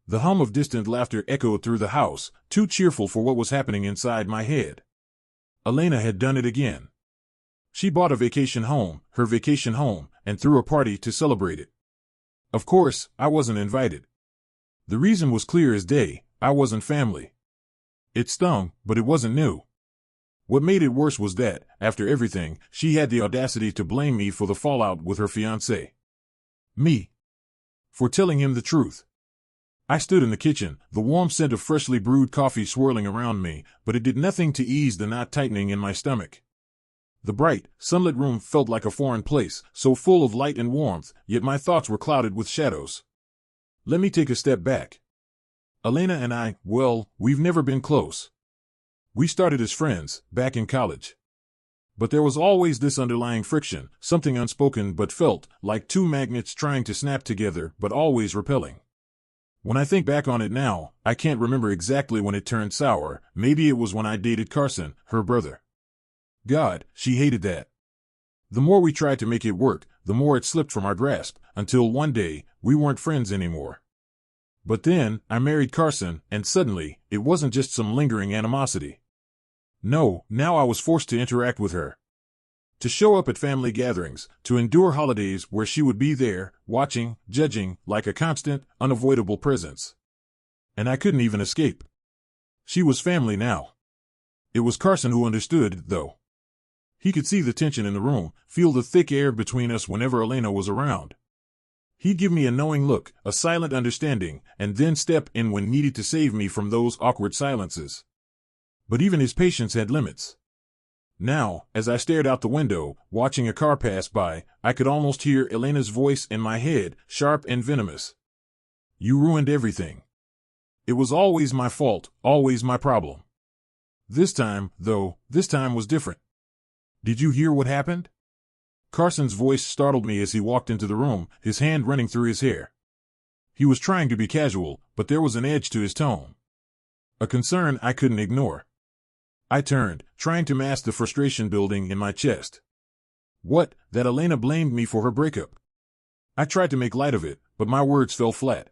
The hum of distant laughter echoed through the house, too cheerful for what was happening inside my head. Elena had done it again. She bought a vacation home, her vacation home, and threw a party to celebrate it. Of course, I wasn't invited. The reason was clear as day: I wasn't family. It stung, but it wasn't new. What made it worse was that, after everything, she had the audacity to blame me for the fallout with her fiancé. Me. For telling him the truth. I stood in the kitchen, the warm scent of freshly brewed coffee swirling around me, but it did nothing to ease the knot tightening in my stomach. The bright, sunlit room felt like a foreign place, so full of light and warmth, yet my thoughts were clouded with shadows. Let me take a step back. Elena and I, well, we've never been close. We started as friends, back in college. But there was always this underlying friction, something unspoken but felt, like two magnets trying to snap together, but always repelling. When I think back on it now, I can't remember exactly when it turned sour. Maybe it was when I dated Carson, her brother. God, she hated that. The more we tried to make it work, the more it slipped from our grasp, until one day, we weren't friends anymore. But then, I married Carson, and suddenly, it wasn't just some lingering animosity. No, now I was forced to interact with her. To show up at family gatherings, to endure holidays where she would be there, watching, judging, like a constant, unavoidable presence. And I couldn't even escape. She was family now. It was Carson who understood, though. He could see the tension in the room, feel the thick air between us whenever Elena was around. He'd give me a knowing look, a silent understanding, and then step in when needed to save me from those awkward silences. But even his patience had limits. Now, as I stared out the window, watching a car pass by, I could almost hear Elena's voice in my head, sharp and venomous. You ruined everything. It was always my fault, always my problem. This time, though, this time was different. Did you hear what happened? Carson's voice startled me as he walked into the room, his hand running through his hair. He was trying to be casual, but there was an edge to his tone. A concern I couldn't ignore. I turned, trying to mask the frustration building in my chest. What, that Elena blamed me for her breakup? I tried to make light of it, but my words fell flat.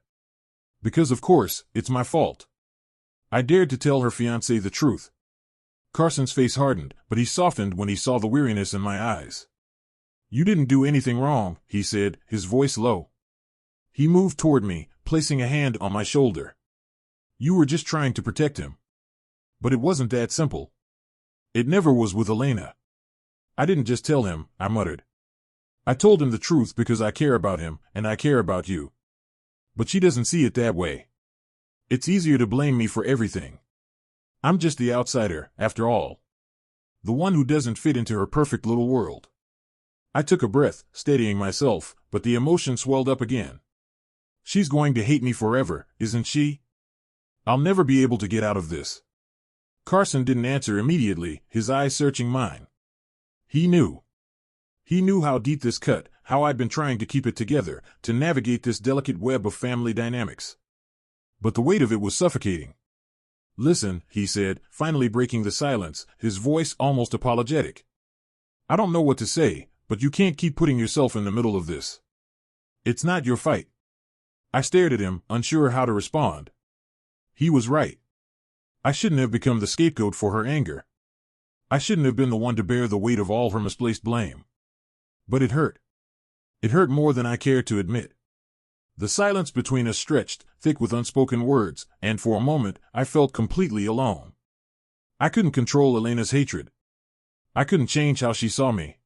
Because of course, it's my fault. I dared to tell her fiancé the truth. Carson's face hardened, but he softened when he saw the weariness in my eyes. You didn't do anything wrong, he said, his voice low. He moved toward me, placing a hand on my shoulder. You were just trying to protect him. But it wasn't that simple. It never was with Elena. I didn't just tell him, I muttered. I told him the truth because I care about him, and I care about you. But she doesn't see it that way. It's easier to blame me for everything. I'm just the outsider, after all. The one who doesn't fit into her perfect little world. I took a breath, steadying myself, but the emotion swelled up again. She's going to hate me forever, isn't she? I'll never be able to get out of this. Carson didn't answer immediately, his eyes searching mine. He knew. He knew how deep this cut, how I'd been trying to keep it together, to navigate this delicate web of family dynamics. But the weight of it was suffocating. Listen, he said, finally breaking the silence, his voice almost apologetic. I don't know what to say, but you can't keep putting yourself in the middle of this. It's not your fight. I stared at him, unsure how to respond. He was right. I shouldn't have become the scapegoat for her anger. I shouldn't have been the one to bear the weight of all her misplaced blame. But it hurt. It hurt more than I cared to admit. The silence between us stretched, thick with unspoken words, and for a moment, I felt completely alone. I couldn't control Elena's hatred. I couldn't change how she saw me.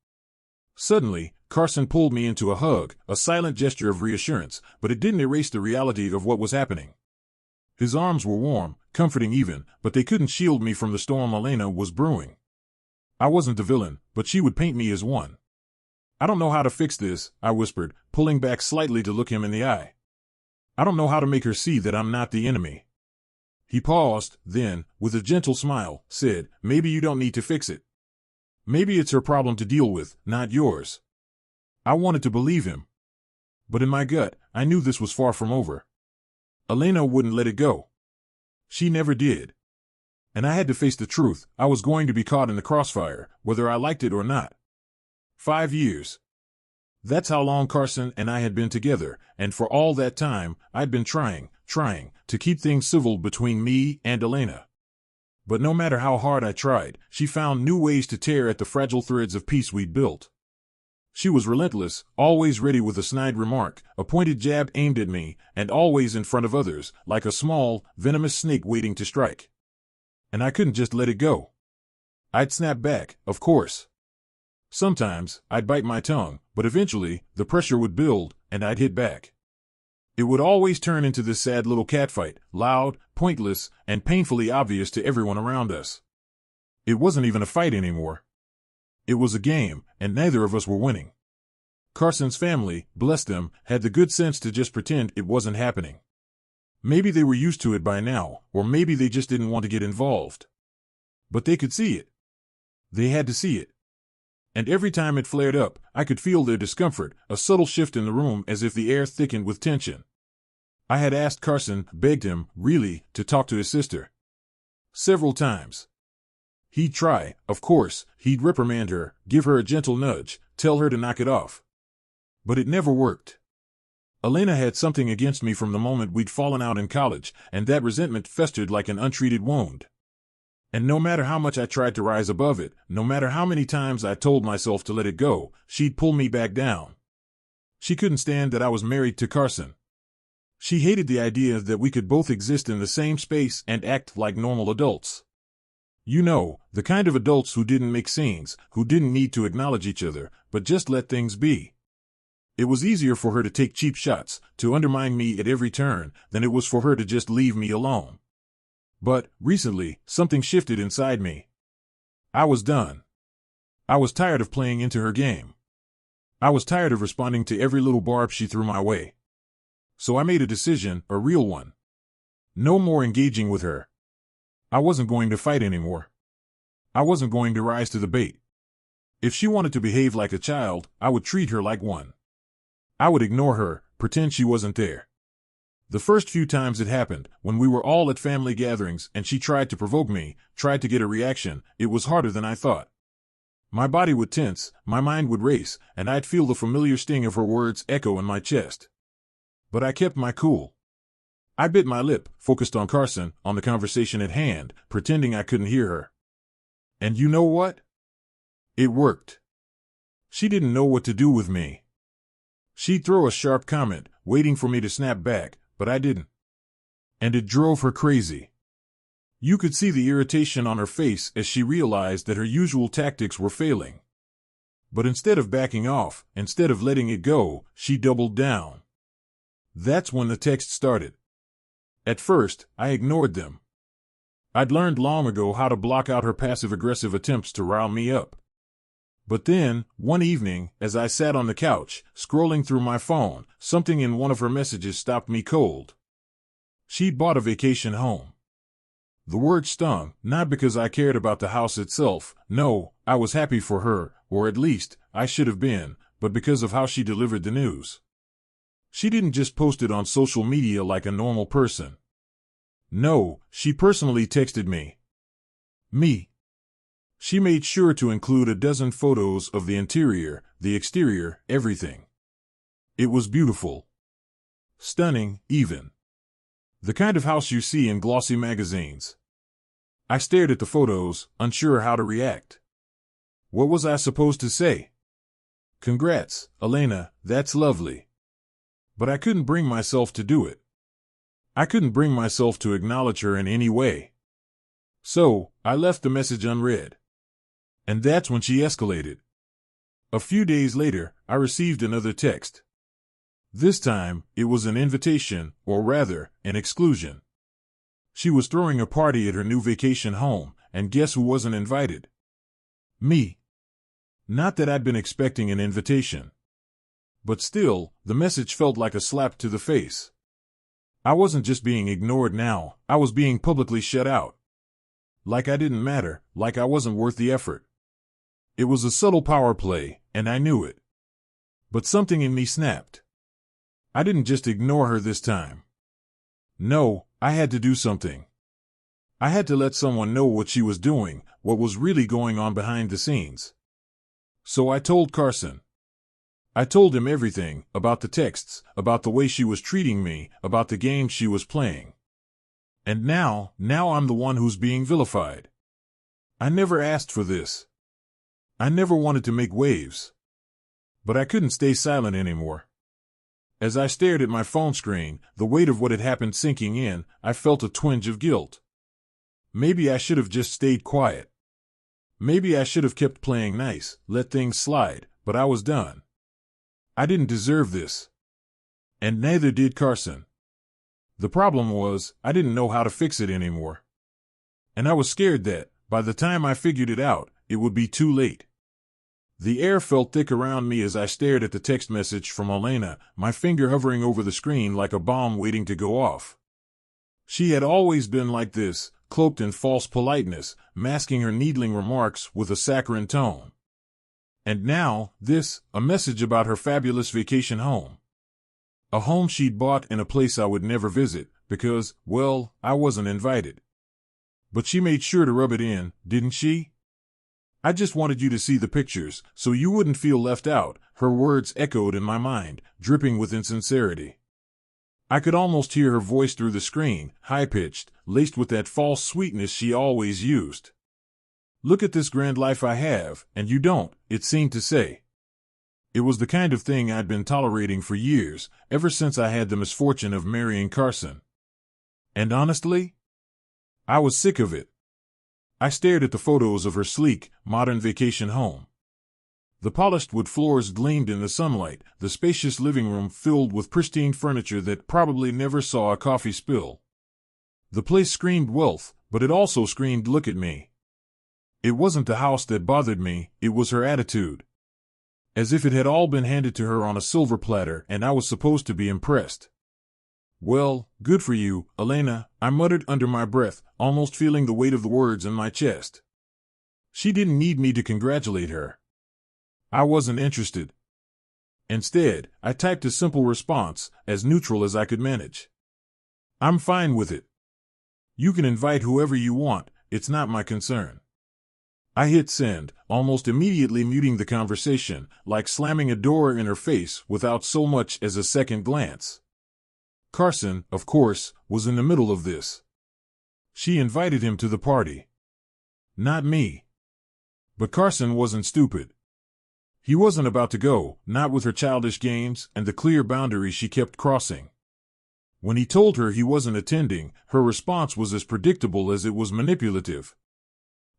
Suddenly, Carson pulled me into a hug, a silent gesture of reassurance, but it didn't erase the reality of what was happening. His arms were warm, comforting even, but they couldn't shield me from the storm Elena was brewing. I wasn't the villain, but she would paint me as one. I don't know how to fix this, I whispered, pulling back slightly to look him in the eye. I don't know how to make her see that I'm not the enemy. He paused, then, with a gentle smile, said, maybe you don't need to fix it. Maybe it's her problem to deal with, not yours. I wanted to believe him. But in my gut, I knew this was far from over. Elena wouldn't let it go. She never did. And I had to face the truth. I was going to be caught in the crossfire, whether I liked it or not. 5 years. That's how long Carson and I had been together, and for all that time, I'd been trying, trying to keep things civil between me and Elena. But no matter how hard I tried, she found new ways to tear at the fragile threads of peace we'd built. She was relentless, always ready with a snide remark, a pointed jab aimed at me, and always in front of others, like a small, venomous snake waiting to strike. And I couldn't just let it go. I'd snap back, of course. Sometimes, I'd bite my tongue, but eventually, the pressure would build, and I'd hit back. It would always turn into this sad little catfight, loud, pointless, and painfully obvious to everyone around us. It wasn't even a fight anymore. It was a game, and neither of us were winning. Carson's family, bless them, had the good sense to just pretend it wasn't happening. Maybe they were used to it by now, or maybe they just didn't want to get involved. But they could see it. They had to see it. And every time it flared up, I could feel their discomfort, a subtle shift in the room as if the air thickened with tension. I had asked Carson, begged him, really, to talk to his sister. Several times. He'd try, of course, he'd reprimand her, give her a gentle nudge, tell her to knock it off. But it never worked. Elena had something against me from the moment we'd fallen out in college, and that resentment festered like an untreated wound. And no matter how much I tried to rise above it, no matter how many times I told myself to let it go, she'd pull me back down. She couldn't stand that I was married to Carson. She hated the idea that we could both exist in the same space and act like normal adults. You know, the kind of adults who didn't make scenes, who didn't need to acknowledge each other, but just let things be. It was easier for her to take cheap shots, to undermine me at every turn, than it was for her to just leave me alone. But, recently, something shifted inside me. I was done. I was tired of playing into her game. I was tired of responding to every little barb she threw my way. So I made a decision, a real one. No more engaging with her. I wasn't going to fight anymore. I wasn't going to rise to the bait. If she wanted to behave like a child, I would treat her like one. I would ignore her, pretend she wasn't there. The first few times it happened, when we were all at family gatherings and she tried to provoke me, tried to get a reaction, it was harder than I thought. My body would tense, my mind would race, and I'd feel the familiar sting of her words echo in my chest. But I kept my cool. I bit my lip, focused on Carson, on the conversation at hand, pretending I couldn't hear her. And you know what? It worked. She didn't know what to do with me. She'd throw a sharp comment, waiting for me to snap back, but I didn't. And it drove her crazy. You could see the irritation on her face as she realized that her usual tactics were failing. But instead of backing off, instead of letting it go, she doubled down. That's when the text started. At first, I ignored them. I'd learned long ago how to block out her passive-aggressive attempts to rile me up. But then, one evening, as I sat on the couch, scrolling through my phone, something in one of her messages stopped me cold. She'd bought a vacation home. The word stung, not because I cared about the house itself, no, I was happy for her, or at least, I should have been, but because of how she delivered the news. She didn't just post it on social media like a normal person. No, she personally texted me. She made sure to include a dozen photos of the interior, the exterior, everything. It was beautiful. Stunning, even. The kind of house you see in glossy magazines. I stared at the photos, unsure how to react. What was I supposed to say? Congrats, Elena, that's lovely. But I couldn't bring myself to do it. I couldn't bring myself to acknowledge her in any way. So, I left the message unread. And that's when she escalated. A few days later, I received another text. This time, it was an invitation, or rather, an exclusion. She was throwing a party at her new vacation home, and guess who wasn't invited? Me. Not that I'd been expecting an invitation. But still, the message felt like a slap to the face. I wasn't just being ignored now, I was being publicly shut out. Like I didn't matter, like I wasn't worth the effort. It was a subtle power play, and I knew it. But something in me snapped. I didn't just ignore her this time. No, I had to do something. I had to let someone know what she was doing, what was really going on behind the scenes. So I told Carson. I told him everything, about the texts, about the way she was treating me, about the game she was playing. And now I'm the one who's being vilified. I never asked for this. I never wanted to make waves. But I couldn't stay silent anymore. As I stared at my phone screen, the weight of what had happened sinking in, I felt a twinge of guilt. Maybe I should have just stayed quiet. Maybe I should have kept playing nice, let things slide, but I was done. I didn't deserve this. And neither did Carson. The problem was, I didn't know how to fix it anymore. And I was scared that, by the time I figured it out, it would be too late. The air felt thick around me as I stared at the text message from Elena, my finger hovering over the screen like a bomb waiting to go off. She had always been like this, cloaked in false politeness, masking her needling remarks with a saccharine tone. And now, this, a message about her fabulous vacation home. A home she'd bought in a place I would never visit, because, well, I wasn't invited. But she made sure to rub it in, didn't she? I just wanted you to see the pictures, so you wouldn't feel left out, her words echoed in my mind, dripping with insincerity. I could almost hear her voice through the screen, high-pitched, laced with that false sweetness she always used. Look at this grand life I have, and you don't, it seemed to say. It was the kind of thing I'd been tolerating for years, ever since I had the misfortune of marrying Carson. And honestly, I was sick of it. I stared at the photos of her sleek, modern vacation home. The polished wood floors gleamed in the sunlight, the spacious living room filled with pristine furniture that probably never saw a coffee spill. The place screamed wealth, but it also screamed look at me. It wasn't the house that bothered me, it was her attitude. As if it had all been handed to her on a silver platter and I was supposed to be impressed. Well, good for you, Elena, I muttered under my breath, almost feeling the weight of the words in my chest. She didn't need me to congratulate her. I wasn't interested. Instead, I typed a simple response, as neutral as I could manage. I'm fine with it. You can invite whoever you want, it's not my concern. I hit send, almost immediately muting the conversation, like slamming a door in her face without so much as a second glance. Carson, of course, was in the middle of this. She invited him to the party. Not me. But Carson wasn't stupid. He wasn't about to go, not with her childish games and the clear boundaries she kept crossing. When he told her he wasn't attending, her response was as predictable as it was manipulative.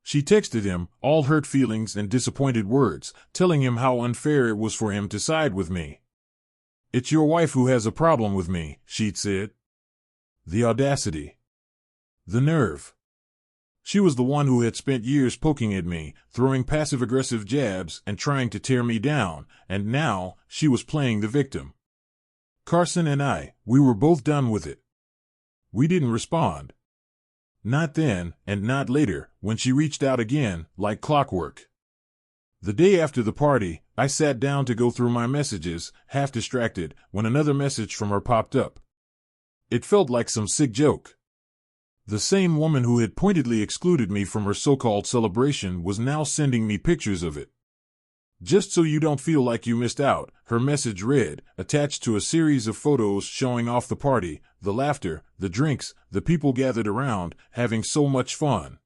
She texted him, all hurt feelings and disappointed words, telling him how unfair it was for him to side with me. It's your wife who has a problem with me, she'd said. The audacity. The nerve. She was the one who had spent years poking at me, throwing passive-aggressive jabs and trying to tear me down, and now, she was playing the victim. Carson and I, we were both done with it. We didn't respond. Not then, and not later, when she reached out again, like clockwork. The day after the party, I sat down to go through my messages, half distracted, when another message from her popped up. It felt like some sick joke. The same woman who had pointedly excluded me from her so-called celebration was now sending me pictures of it. Just so you don't feel like you missed out, her message read, attached to a series of photos showing off the party, the laughter, the drinks, the people gathered around, having so much fun.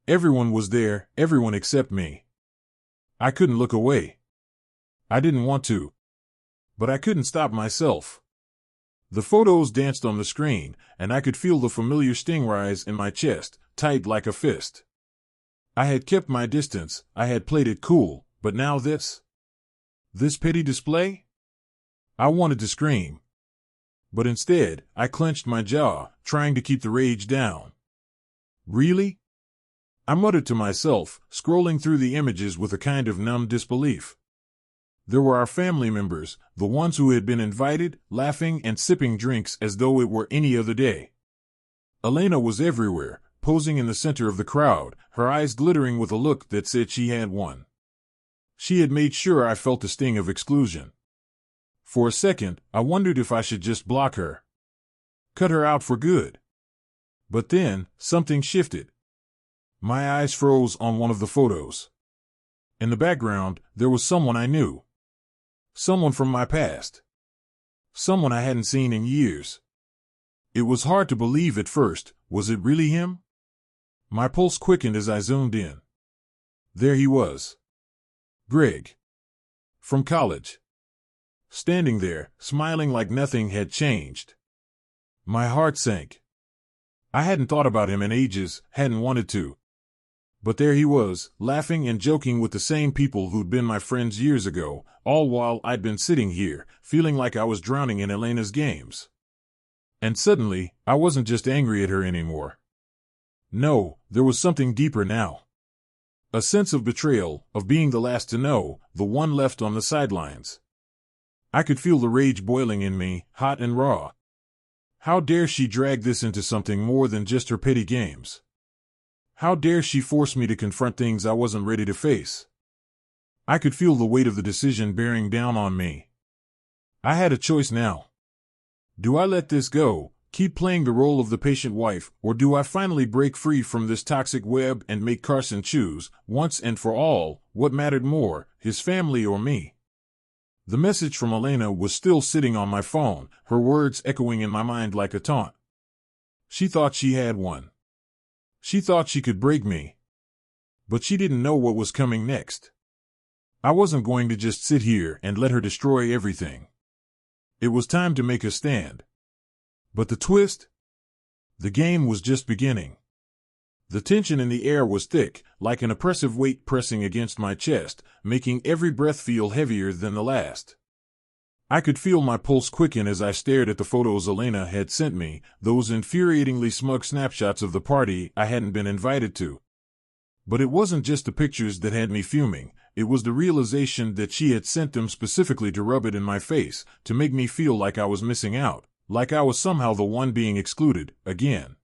Everyone was there, everyone except me. I couldn't look away. I didn't want to. But I couldn't stop myself. The photos danced on the screen, and I could feel the familiar sting rise in my chest, tight like a fist. I had kept my distance, I had played it cool. But now this? This petty display? I wanted to scream. But instead, I clenched my jaw, trying to keep the rage down. Really? I muttered to myself, scrolling through the images with a kind of numb disbelief. There were our family members, the ones who had been invited, laughing and sipping drinks as though it were any other day. Elena was everywhere, posing in the center of the crowd, her eyes glittering with a look that said she had won. She had made sure I felt the sting of exclusion. For a second, I wondered if I should just block her. Cut her out for good. But then, something shifted. My eyes froze on one of the photos. In the background, there was someone I knew. Someone from my past. Someone I hadn't seen in years. It was hard to believe at first. Was it really him? My pulse quickened as I zoomed in. There he was. Greg. From college. Standing there, smiling like nothing had changed. My heart sank. I hadn't thought about him in ages, hadn't wanted to. But there he was, laughing and joking with the same people who'd been my friends years ago, all while I'd been sitting here, feeling like I was drowning in Elena's games. And suddenly, I wasn't just angry at her anymore. No, there was something deeper now. A sense of betrayal, of being the last to know, the one left on the sidelines. I could feel the rage boiling in me, hot and raw. How dare she drag this into something more than just her petty games? How dare she force me to confront things I wasn't ready to face? I could feel the weight of the decision bearing down on me. I had a choice now. Do I let this go, keep playing the role of the patient wife, or do I finally break free from this toxic web and make Carson choose, once and for all, what mattered more, his family or me? The message from Elena was still sitting on my phone, her words echoing in my mind like a taunt. She thought she had won. She thought she could break me. But she didn't know what was coming next. I wasn't going to just sit here and let her destroy everything. It was time to make a stand. But the twist? The game was just beginning. The tension in the air was thick, like an oppressive weight pressing against my chest, making every breath feel heavier than the last. I could feel my pulse quicken as I stared at the photos Elena had sent me, those infuriatingly smug snapshots of the party I hadn't been invited to. But it wasn't just the pictures that had me fuming, it was the realization that she had sent them specifically to rub it in my face, to make me feel like I was missing out, like I was somehow the one being excluded, again.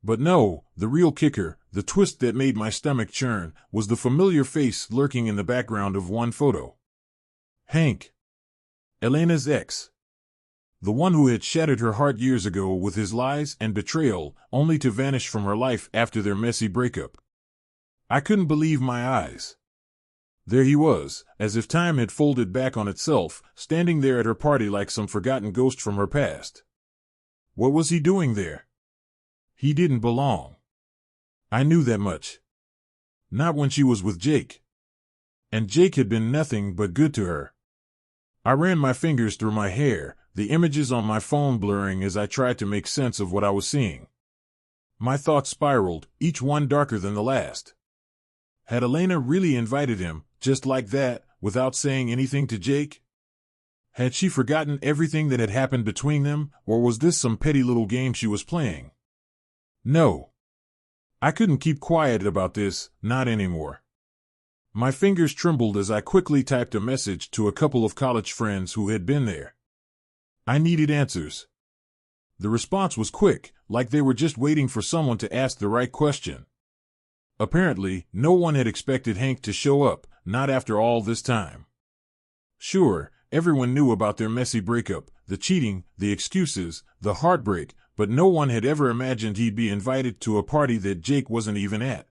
But no, the real kicker, the twist that made my stomach churn, was the familiar face lurking in the background of one photo. Hank. Elena's ex. The one who had shattered her heart years ago with his lies and betrayal, only to vanish from her life after their messy breakup. I couldn't believe my eyes. There he was, as if time had folded back on itself, standing there at her party like some forgotten ghost from her past. What was he doing there? He didn't belong. I knew that much. Not when she was with Jake. And Jake had been nothing but good to her. I ran my fingers through my hair, the images on my phone blurring as I tried to make sense of what I was seeing. My thoughts spiraled, each one darker than the last. Had Elena really invited him, just like that, without saying anything to Jake? Had she forgotten everything that had happened between them, or was this some petty little game she was playing? No. I couldn't keep quiet about this, not anymore. My fingers trembled as I quickly typed a message to a couple of college friends who had been there. I needed answers. The response was quick, like they were just waiting for someone to ask the right question. Apparently, no one had expected Hank to show up, not after all this time. Sure, everyone knew about their messy breakup, the cheating, the excuses, the heartbreak, but no one had ever imagined he'd be invited to a party that Jake wasn't even at.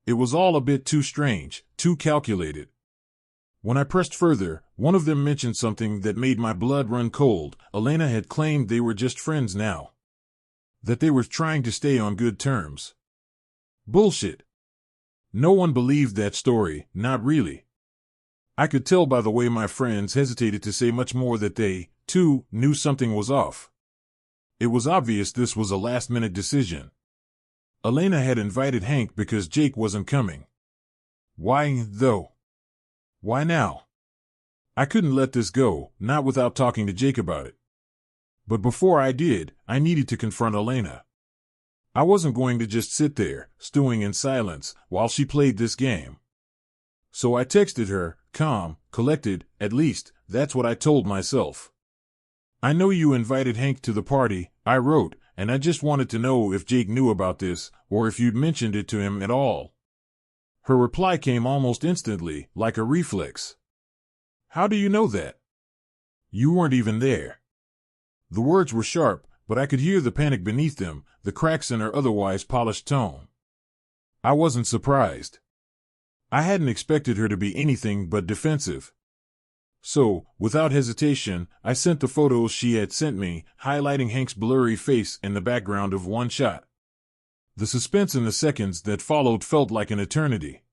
It was all a bit too strange, too calculated. When I pressed further, one of them mentioned something that made my blood run cold. Elena had claimed they were just friends now. That they were trying to stay on good terms. Bullshit. No one believed that story, not really. I could tell by the way my friends hesitated to say much more that they, too, knew something was off. It was obvious this was a last-minute decision. Elena had invited Hank because Jake wasn't coming. Why, though? Why now? I couldn't let this go, not without talking to Jake about it. But before I did, I needed to confront Elena. I wasn't going to just sit there, stewing in silence, while she played this game. So I texted her, calm, collected, at least, that's what I told myself. I know you invited Hank to the party, I wrote, and I just wanted to know if Jake knew about this, or if you'd mentioned it to him at all. Her reply came almost instantly, like a reflex. How do you know that? You weren't even there. The words were sharp, but I could hear the panic beneath them, the cracks in her otherwise polished tone. I wasn't surprised. I hadn't expected her to be anything but defensive. So, without hesitation, I sent the photos she had sent me, highlighting Hank's blurry face in the background of one shot. The suspense in the seconds that followed felt like an eternity.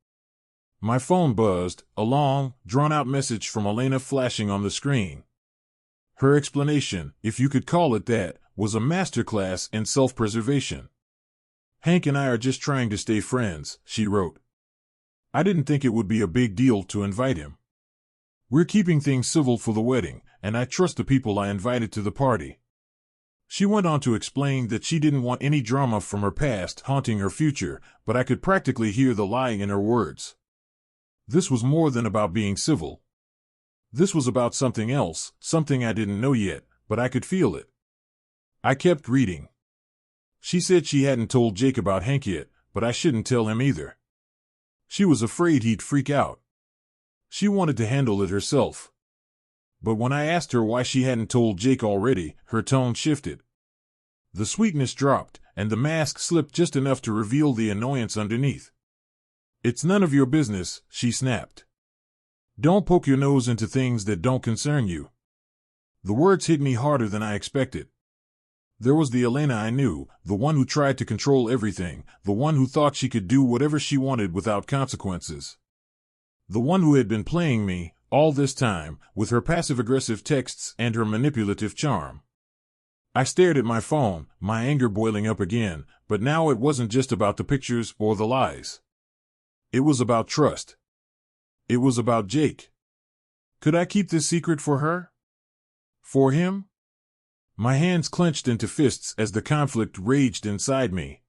My phone buzzed, a long, drawn-out message from Elena flashing on the screen. Her explanation, if you could call it that, was a masterclass in self-preservation. "Hank and I are just trying to stay friends," she wrote. "I didn't think it would be a big deal to invite him. We're keeping things civil for the wedding, and I trust the people I invited to the party." She went on to explain that she didn't want any drama from her past haunting her future, but I could practically hear the lie in her words. This was more than about being civil. This was about something else, something I didn't know yet, but I could feel it. I kept reading. She said she hadn't told Jake about Hank yet, but I shouldn't tell him either. She was afraid he'd freak out. She wanted to handle it herself. But when I asked her why she hadn't told Jake already, her tone shifted. The sweetness dropped, and the mask slipped just enough to reveal the annoyance underneath. "It's none of your business," she snapped. "Don't poke your nose into things that don't concern you." The words hit me harder than I expected. There was the Elena I knew, the one who tried to control everything, the one who thought she could do whatever she wanted without consequences. The one who had been playing me, all this time, with her passive-aggressive texts and her manipulative charm. I stared at my phone, my anger boiling up again, but now it wasn't just about the pictures or the lies. It was about trust. It was about Jake. Could I keep this secret for her? For him? My hands clenched into fists as the conflict raged inside me.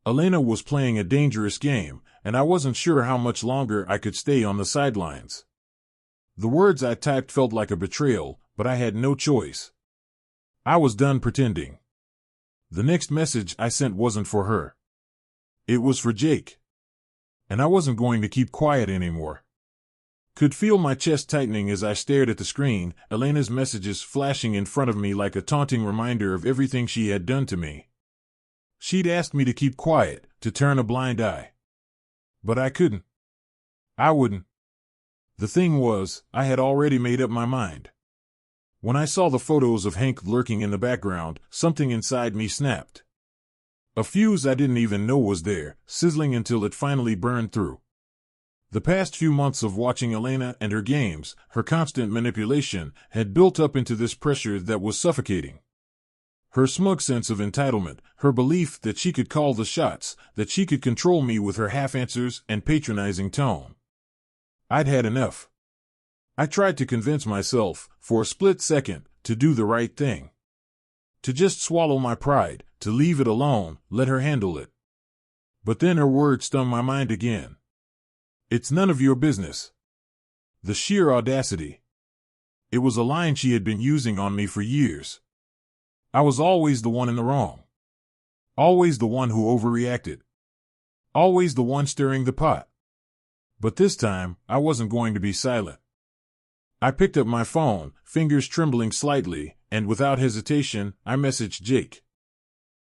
Elena was playing a dangerous game, and I wasn't sure how much longer I could stay on the sidelines. The words I typed felt like a betrayal, but I had no choice. I was done pretending. The next message I sent wasn't for her. It was for Jake. And I wasn't going to keep quiet anymore. Could feel my chest tightening as I stared at the screen, Elena's messages flashing in front of me like a taunting reminder of everything she had done to me. She'd asked me to keep quiet, to turn a blind eye. But I couldn't. I wouldn't. The thing was, I had already made up my mind. When I saw the photos of Hank lurking in the background, something inside me snapped. A fuse I didn't even know was there, sizzling until it finally burned through. The past few months of watching Elena and her games, her constant manipulation, had built up into this pressure that was suffocating. Her smug sense of entitlement, her belief that she could call the shots, that she could control me with her half-answers and patronizing tone. I'd had enough. I tried to convince myself, for a split second, to do the right thing. To just swallow my pride, to leave it alone, let her handle it. But then her words stung my mind again. "It's none of your business." The sheer audacity. It was a line she had been using on me for years. I was always the one in the wrong. Always the one who overreacted. Always the one stirring the pot. But this time, I wasn't going to be silent. I picked up my phone, fingers trembling slightly, and without hesitation, I messaged Jake.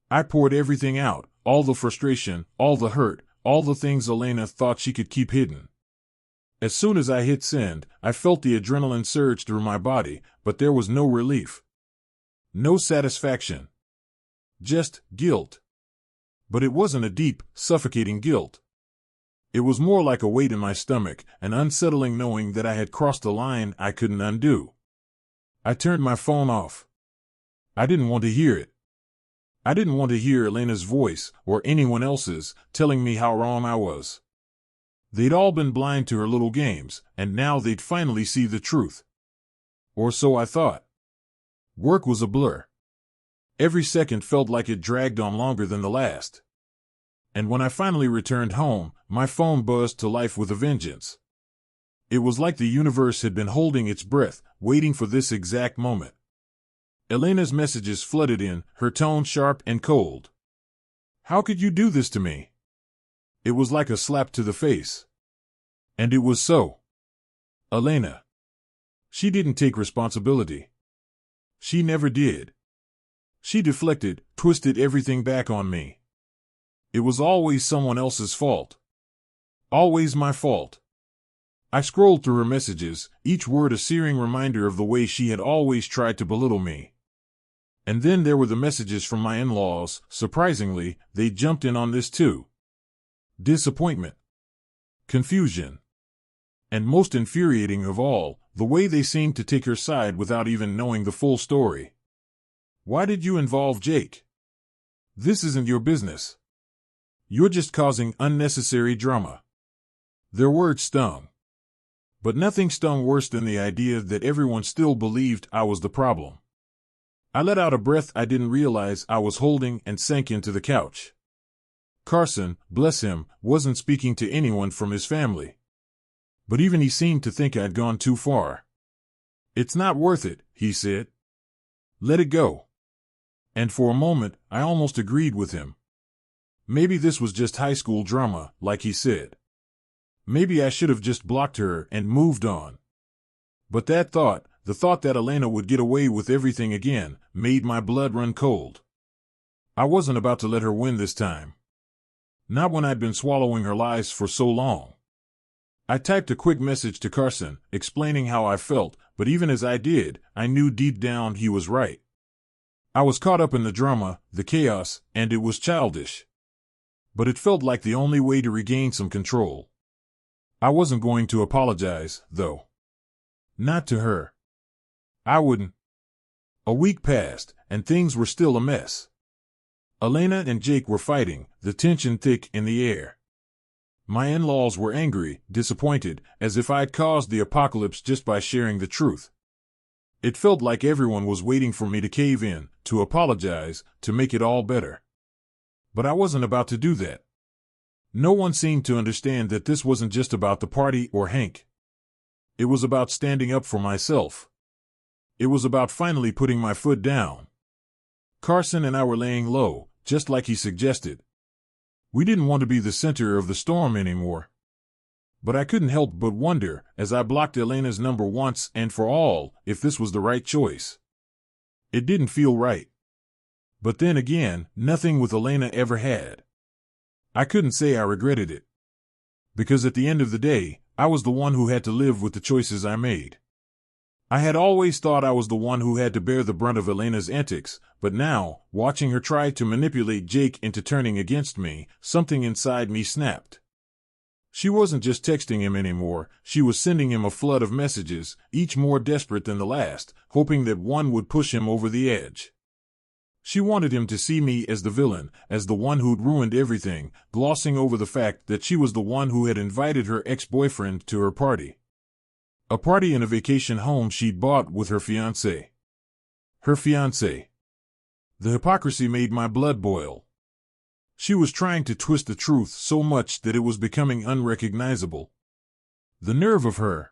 I poured everything out, all the frustration, all the hurt, all the things Elena thought she could keep hidden. As soon as I hit send, I felt the adrenaline surge through my body, but there was no relief. No satisfaction. Just guilt. But it wasn't a deep, suffocating guilt. It was more like a weight in my stomach, an unsettling knowing that I had crossed a line I couldn't undo. I turned my phone off. I didn't want to hear it. I didn't want to hear Elena's voice, or anyone else's, telling me how wrong I was. They'd all been blind to her little games, and now they'd finally see the truth. Or so I thought. Work was a blur. Every second felt like it dragged on longer than the last. And when I finally returned home, my phone buzzed to life with a vengeance. It was like the universe had been holding its breath, waiting for this exact moment. Elena's messages flooded in, her tone sharp and cold. "How could you do this to me?" It was like a slap to the face. And it was so. Elena. She didn't take responsibility. She never did. She deflected, twisted everything back on me. It was always someone else's fault. Always my fault. I scrolled through her messages, each word a searing reminder of the way she had always tried to belittle me. And then there were the messages from my in-laws. Surprisingly, they jumped in on this too. Disappointment, confusion, and most infuriating of all, the way they seemed to take her side without even knowing the full story. Why did you involve Jake? This isn't your business. You're just causing unnecessary drama. Their words stung. But nothing stung worse than the idea that everyone still believed I was the problem. I let out a breath I didn't realize I was holding and sank into the couch. Carson, bless him, wasn't speaking to anyone from his family. But even he seemed to think I'd gone too far. It's not worth it, he said. Let it go. And for a moment, I almost agreed with him. Maybe this was just high school drama, like he said. Maybe I should have just blocked her and moved on. But that thought, the thought that Elena would get away with everything again, made my blood run cold. I wasn't about to let her win this time. Not when I'd been swallowing her lies for so long. I typed a quick message to Carson, explaining how I felt, but even as I did, I knew deep down he was right. I was caught up in the drama, the chaos, and it was childish. But it felt like the only way to regain some control. I wasn't going to apologize, though. Not to her. I wouldn't. A week passed, and things were still a mess. Elena and Jake were fighting, the tension thick in the air. My in-laws were angry, disappointed, as if I'd caused the apocalypse just by sharing the truth. It felt like everyone was waiting for me to cave in, to apologize, to make it all better. But I wasn't about to do that. No one seemed to understand that this wasn't just about the party or Hank. It was about standing up for myself. It was about finally putting my foot down. Carson and I were laying low, just like he suggested. We didn't want to be the center of the storm anymore. But I couldn't help but wonder, as I blocked Elena's number once and for all, if this was the right choice. It didn't feel right. But then again, nothing with Elena ever had. I couldn't say I regretted it. Because at the end of the day, I was the one who had to live with the choices I made. I had always thought I was the one who had to bear the brunt of Elena's antics, but now, watching her try to manipulate Jake into turning against me, something inside me snapped. She wasn't just texting him anymore, she was sending him a flood of messages, each more desperate than the last, hoping that one would push him over the edge. She wanted him to see me as the villain, as the one who'd ruined everything, glossing over the fact that she was the one who had invited her ex-boyfriend to her party. A party in a vacation home she'd bought with her fiancé. Her fiancé. The hypocrisy made my blood boil. She was trying to twist the truth so much that it was becoming unrecognizable. The nerve of her.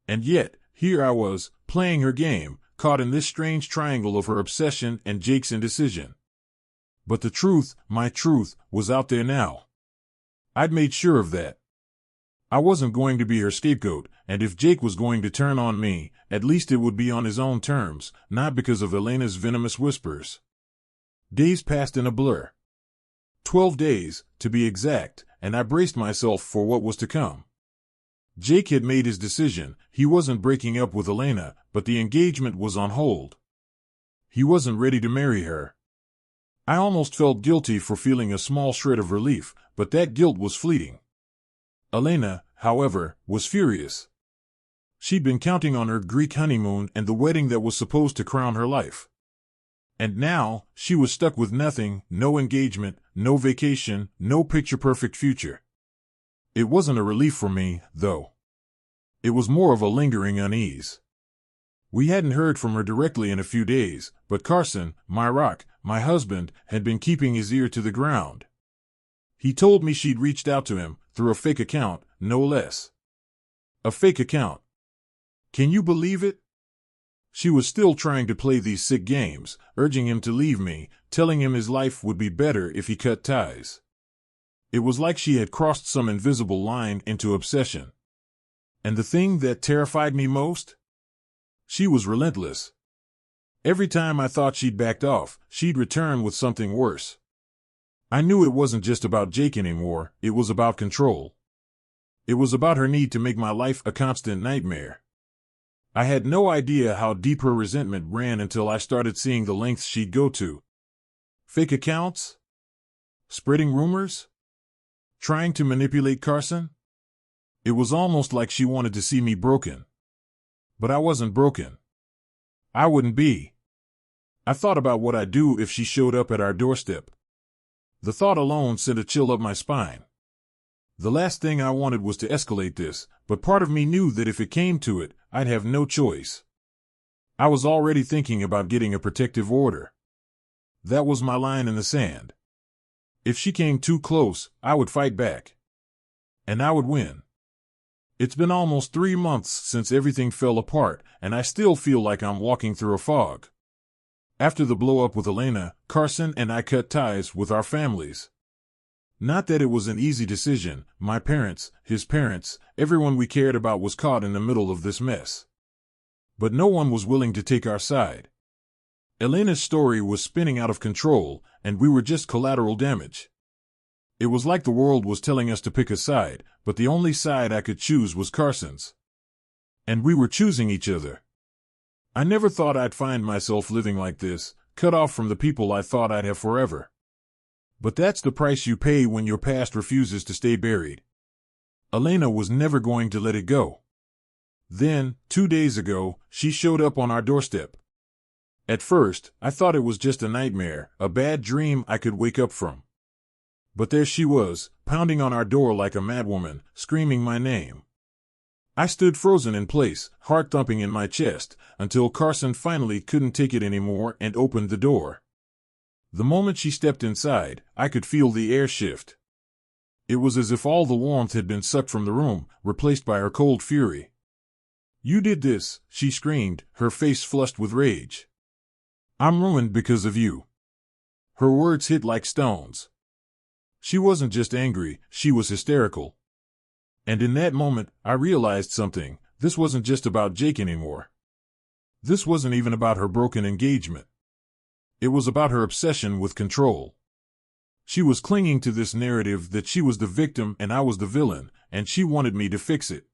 And yet, here I was, playing her game, caught in this strange triangle of her obsession and Jake's indecision. But the truth, my truth, was out there now. I'd made sure of that. I wasn't going to be her scapegoat, and if Jake was going to turn on me, at least it would be on his own terms, not because of Elena's venomous whispers. Days passed in a blur. 12 days, to be exact, and I braced myself for what was to come. Jake had made his decision. He wasn't breaking up with Elena, but the engagement was on hold. He wasn't ready to marry her. I almost felt guilty for feeling a small shred of relief, but that guilt was fleeting. Elena, however, was furious. She'd been counting on her Greek honeymoon and the wedding that was supposed to crown her life. And now, she was stuck with nothing, no engagement, no vacation, no picture-perfect future. It wasn't a relief for me, though. It was more of a lingering unease. We hadn't heard from her directly in a few days, but Carson, my rock, my husband, had been keeping his ear to the ground. He told me she'd reached out to him, through a fake account, no less. A fake account. Can you believe it? She was still trying to play these sick games, urging him to leave me, telling him his life would be better if he cut ties. It was like she had crossed some invisible line into obsession. And the thing that terrified me most? She was relentless. Every time I thought she'd backed off, she'd return with something worse. I knew it wasn't just about Jake anymore, it was about control. It was about her need to make my life a constant nightmare. I had no idea how deep her resentment ran until I started seeing the lengths she'd go to. Fake accounts? Spreading rumors? Trying to manipulate Carson? It was almost like she wanted to see me broken. But I wasn't broken. I wouldn't be. I thought about what I'd do if she showed up at our doorstep. The thought alone sent a chill up my spine. The last thing I wanted was to escalate this, but part of me knew that if it came to it, I'd have no choice. I was already thinking about getting a protective order. That was my line in the sand. If she came too close, I would fight back. And I would win. It's been almost 3 months since everything fell apart, and I still feel like I'm walking through a fog. After the blow-up with Elena, Carson and I cut ties with our families. Not that it was an easy decision. My parents, his parents, everyone we cared about was caught in the middle of this mess. But no one was willing to take our side. Elena's story was spinning out of control, and we were just collateral damage. It was like the world was telling us to pick a side, but the only side I could choose was Carson's. And we were choosing each other. I never thought I'd find myself living like this, cut off from the people I thought I'd have forever. But that's the price you pay when your past refuses to stay buried. Elena was never going to let it go. Then, 2 days ago, she showed up on our doorstep. At first, I thought it was just a nightmare, a bad dream I could wake up from. But there she was, pounding on our door like a madwoman, screaming my name. I stood frozen in place, heart thumping in my chest, until Carson finally couldn't take it anymore and opened the door. The moment she stepped inside, I could feel the air shift. It was as if all the warmth had been sucked from the room, replaced by her cold fury. "You did this," she screamed, her face flushed with rage. "I'm ruined because of you." Her words hit like stones. She wasn't just angry, she was hysterical. And in that moment, I realized something. This wasn't just about Jake anymore. This wasn't even about her broken engagement. It was about her obsession with control. She was clinging to this narrative that she was the victim and I was the villain, and she wanted me to fix it.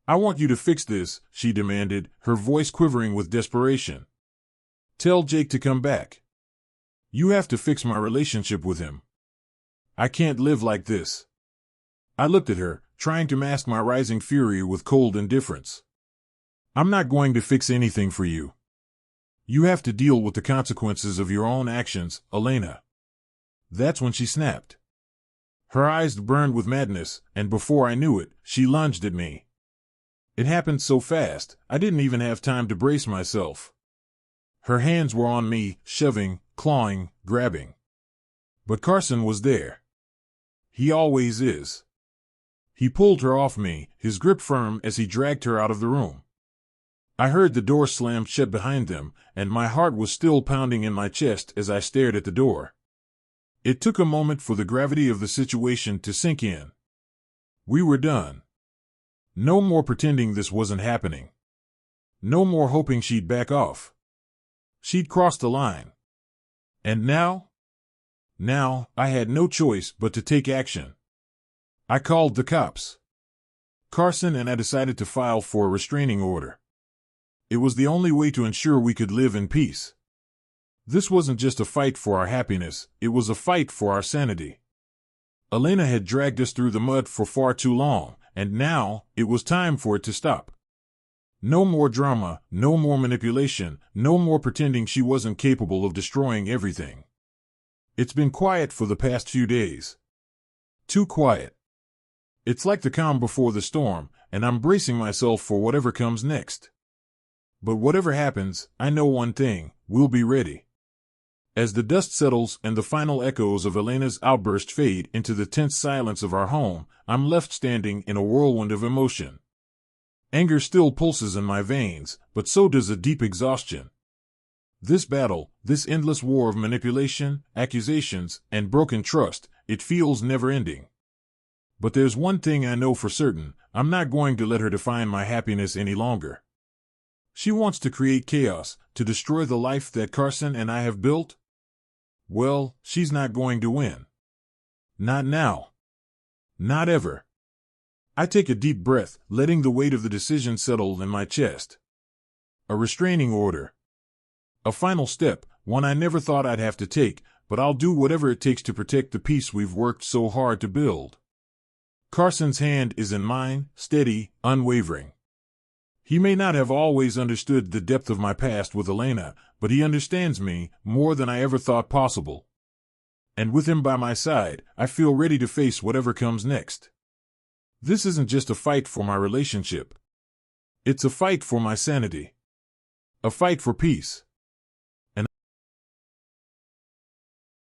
"I want you to fix this," she demanded, her voice quivering with desperation. "Tell Jake to come back. You have to fix my relationship with him. I can't live like this." I looked at her, trying to mask my rising fury with cold indifference. "I'm not going to fix anything for you. You have to deal with the consequences of your own actions, Elena." That's when she snapped. Her eyes burned with madness, and before I knew it, she lunged at me. It happened so fast, I didn't even have time to brace myself. Her hands were on me, shoving, clawing, grabbing. But Carson was there. He always is. He pulled her off me, his grip firm as he dragged her out of the room. I heard the door slam shut behind them, and my heart was still pounding in my chest as I stared at the door. It took a moment for the gravity of the situation to sink in. We were done. No more pretending this wasn't happening. No more hoping she'd back off. She'd crossed the line. And now? Now, I had no choice but to take action. I called the cops. Carson and I decided to file for a restraining order. It was the only way to ensure we could live in peace. This wasn't just a fight for our happiness, it was a fight for our sanity. Elena had dragged us through the mud for far too long, and now, it was time for it to stop. No more drama, no more manipulation, no more pretending she wasn't capable of destroying everything. It's been quiet for the past few days. Too quiet. It's like the calm before the storm, and I'm bracing myself for whatever comes next. But whatever happens, I know one thing, we'll be ready. As the dust settles and the final echoes of Elena's outburst fade into the tense silence of our home, I'm left standing in a whirlwind of emotion. Anger still pulses in my veins, but so does a deep exhaustion. This battle, this endless war of manipulation, accusations, and broken trust, it feels never-ending. But there's one thing I know for certain, I'm not going to let her define my happiness any longer. She wants to create chaos, to destroy the life that Carson and I have built. Well, she's not going to win. Not now. Not ever. I take a deep breath, letting the weight of the decision settle in my chest. A restraining order. A final step, one I never thought I'd have to take, but I'll do whatever it takes to protect the peace we've worked so hard to build. Carson's hand is in mine, steady, unwavering. He may not have always understood the depth of my past with Elena, but he understands me more than I ever thought possible. And with him by my side, I feel ready to face whatever comes next. This isn't just a fight for my relationship. It's a fight for my sanity. A fight for peace.